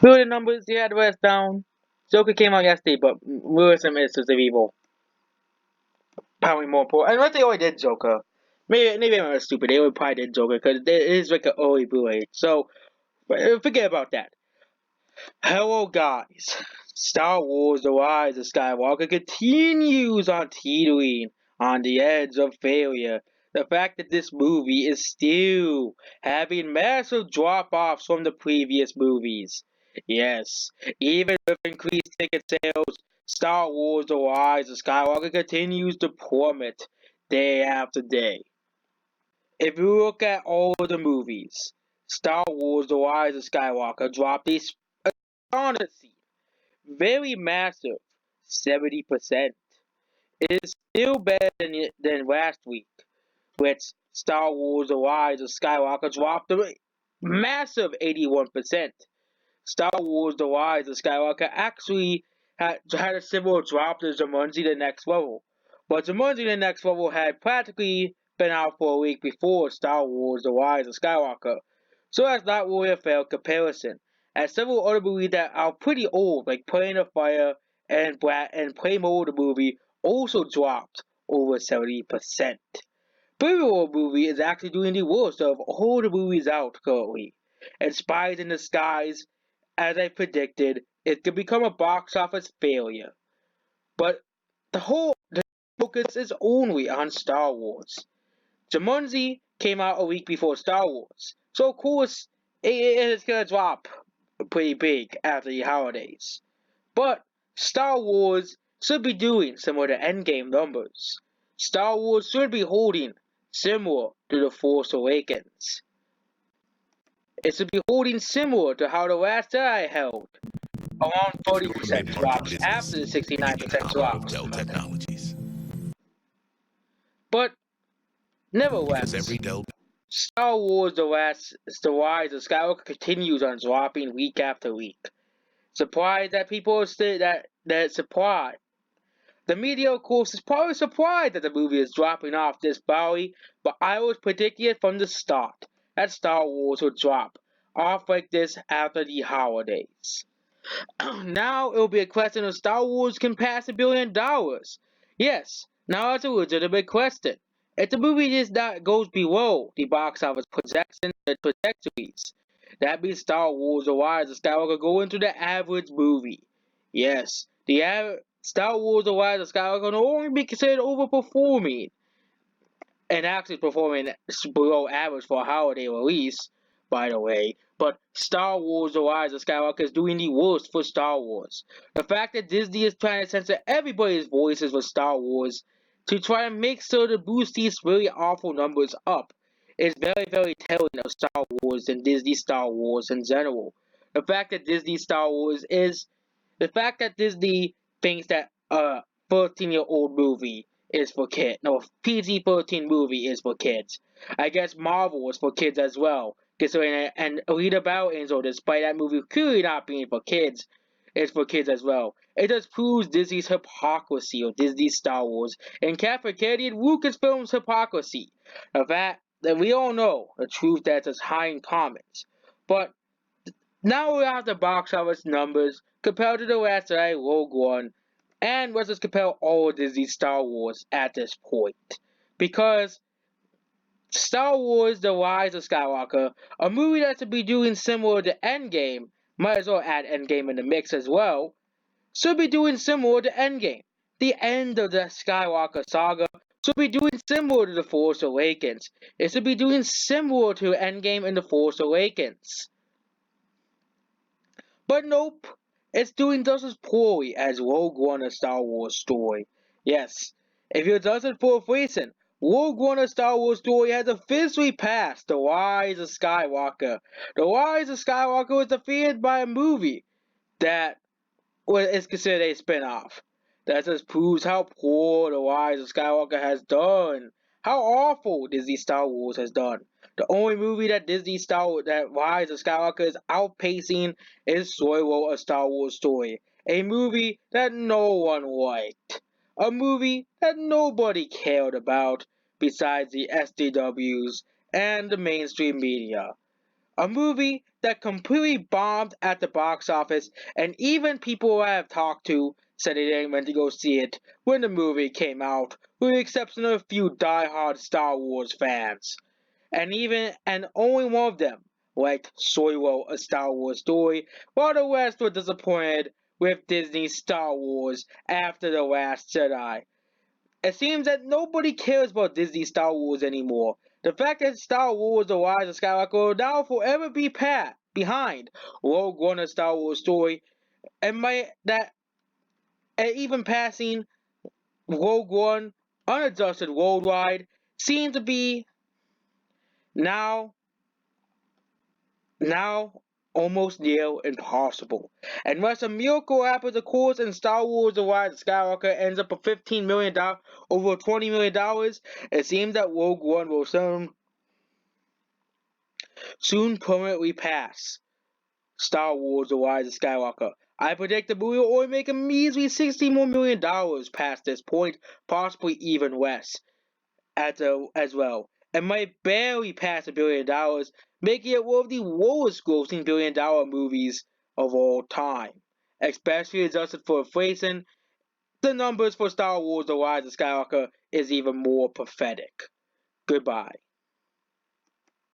Feel the numbers, yeah, the rest down. Joker came out yesterday, but Will Smith is of evil. Probably more important. Unless they already did Joker. Maybe I'm stupid. They would probably did Joker because it is like an early Blu-ray. So forget about that. Hello, guys. Star Wars: The Rise of Skywalker continues on teetering on the edge of failure. The fact that this movie is still having massive drop-offs from the previous movies. Yes, even with increased ticket sales, Star Wars: The Rise of Skywalker continues to plummet day after day. If you look at all of the movies, Star Wars: The Rise of Skywalker dropped a astonishing, very massive 70%. It is still better than last week, which Star Wars: The Rise of Skywalker dropped a massive 81%. Star Wars: The Rise of Skywalker actually had a similar drop to Jumanji: The Next Level, but Jumanji: The Next Level had practically been out for a week before Star Wars: The Rise of Skywalker, so that's not really a fair comparison. As several other movies that are pretty old, like Playing the Fire and Play Mode the movie, also dropped over 70%. Pretty movie is actually doing the worst of all the movies out currently. And Spies in the Skies, as I predicted, it could become a box office failure. But the focus is only on Star Wars. Jumanji came out a week before Star Wars, so of course it's gonna drop pretty big after the holidays. But Star Wars should be doing similar to Endgame numbers. Star Wars should be holding similar to The Force Awakens. It should be holding similar to how The Last Jedi held, around If you're ready 30% to run a drops business, after the you need to 69% call drops. Dell Technologies. But Because nevertheless, every Dell. Star Wars: The Rise of Skywalker continues on dropping week after week. Surprised that people are still that surprised. The media, of course, is probably surprised that the movie is dropping off this badly, but I was predicting it from the start that Star Wars would drop off like this after the holidays. Now it will be a question of Star Wars can pass $1 billion. Yes, now that's a legitimate question. If the movie is not goes below the box office projections and trajectories, that means Star Wars: The Rise of Skywalker go into the average movie. Yes, Star Wars: The Rise of Skywalker can only be considered overperforming and actually performing below average for a holiday release, by the way. But Star Wars: The Rise of Skywalker is doing the worst for Star Wars. The fact that Disney is trying to censor everybody's voices for Star Wars to try and make sure to boost these really awful numbers up is very, very telling of Star Wars and Disney Star Wars in general. The fact that Disney Star Wars is the fact that Disney thinks that a 13-year-old movie is for kids, no, PG-13 movie is for kids. I guess Marvel is for kids as well, considering and Alita Battle Angel, despite that movie clearly not being for kids, is for kids as well. It just proves Disney's hypocrisy of Disney Star Wars and Kathleen Kennedy and Lucasfilm's hypocrisy. The fact that we all know the truth that's as high in comments. But now we have the box office numbers compared to the last Jedi, Rogue One, and let's just compare all of Disney Star Wars at this point. Because Star Wars: The Rise of Skywalker, a movie that should be doing similar to Endgame, might as well add Endgame in the mix as well, should be doing similar to Endgame. The end of the Skywalker saga should be doing similar to The Force Awakens. It should be doing similar to Endgame and The Force Awakens. But nope, it's doing just as poorly as Rogue One: A Star Wars Story. Yes, if it doesn't for a reason, Rogue One: A Star Wars Story has officially passed The Rise of Skywalker. The Rise of Skywalker was defeated by a movie that is considered a spin-off. That just proves how poor The Rise of Skywalker has done. How awful Disney Star Wars has done. The only movie that that Rise of Skywalker is outpacing is Solo: A Star Wars Story. A movie that no one liked. A movie that nobody cared about besides the SDWs and the mainstream media. A movie that completely bombed at the box office, and even people I have talked to said they didn't want to go see it when the movie came out, with the exception of a few die-hard Star Wars fans. And only one of them liked Solo, a Star Wars story, while the rest were disappointed with Disney's Star Wars after The Last Jedi. It seems that nobody cares about Disney Star Wars anymore. The fact that Star Wars The Rise of Skywalker will now forever be behind Rogue One, a Star Wars story, and even passing Rogue One unadjusted worldwide seems to be now now almost near impossible. Unless a miracle happens, of course, and Star Wars The Rise of Skywalker ends up with $15 million over $20 million, it seems that Rogue One will soon permanently pass Star Wars The Rise of Skywalker. I predict the movie will only make a measly $60 more million past this point, possibly even less as well, and might barely pass $1 billion, making it one of the lowest grossing $1 billion movies of all time. Especially adjusted for inflation, the numbers for Star Wars The Rise of Skywalker is even more pathetic. Goodbye.